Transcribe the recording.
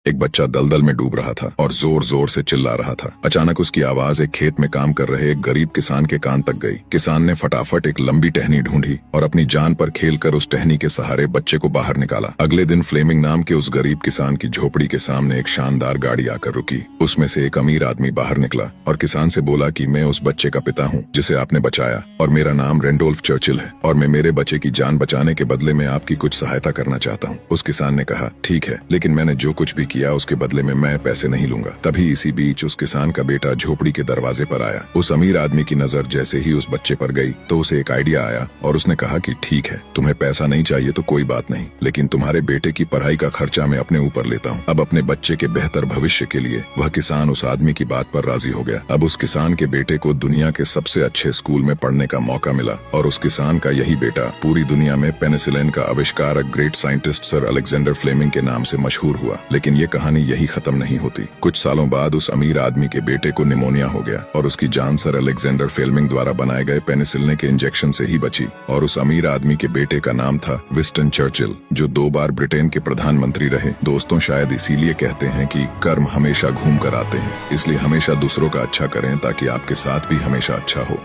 एक बच्चा दलदल में डूब रहा था और जोर जोर से चिल्ला रहा था। अचानक उसकी आवाज एक खेत में काम कर रहे एक गरीब किसान के कान तक गई। किसान ने फटाफट एक लंबी टहनी ढूंढी और अपनी जान पर खेलकर उस टहनी के सहारे बच्चे को बाहर निकाला। अगले दिन फ्लेमिंग नाम के उस गरीब किसान की झोपड़ी के सामने एक शानदार गाड़ी आकर रुकी। उसमें से एक अमीर आदमी बाहर निकला और किसान से बोला कि मैं उस बच्चे का पिता हूँ जिसे आपने बचाया, और मेरा नाम रेंडोल्फ चर्चिल है, और मैं मेरे बच्चे की जान बचाने के बदले में आपकी कुछ सहायता करना चाहता हूँ। उस किसान ने कहा, ठीक है, लेकिन मैंने जो कुछ भी किया उसके बदले में मैं पैसे नहीं लूंगा। तभी इसी बीच उस किसान का बेटा झोपड़ी के दरवाजे पर आया। उस अमीर आदमी की नजर जैसे ही उस बच्चे पर गई तो उसे एक आइडिया आया और उसने कहा कि ठीक है, तुम्हें पैसा नहीं चाहिए तो कोई बात नहीं, लेकिन तुम्हारे बेटे की पढ़ाई का खर्चा मैं अपने ऊपर लेता हूँ। अब अपने बच्चे के बेहतर भविष्य के लिए वह किसान उस आदमी की बात पर राजी हो गया। अब उस किसान के बेटे को दुनिया के सबसे अच्छे स्कूल में पढ़ने का मौका मिला और उस किसान का यही बेटा पूरी दुनिया में पेनिसिलिन का आविष्कारक great scientist sir Alexander Fleming के नाम से मशहूर हुआ। लेकिन ये कहानी यही खत्म नहीं होती। कुछ सालों बाद उस अमीर आदमी के बेटे को निमोनिया हो गया और उसकी जान सर अलेक्जेंडर फ्लेमिंग द्वारा बनाए गए पेनिसिलिन के इंजेक्शन से ही बची। और उस अमीर आदमी के बेटे का नाम था विंस्टन चर्चिल, जो 2 बार ब्रिटेन के प्रधानमंत्री रहे। दोस्तों, शायद इसीलिए कहते हैं कि कर्म हमेशा घूम कर आते हैं। इसलिए हमेशा दूसरों का अच्छा करें ताकि आपके साथ भी हमेशा अच्छा हो।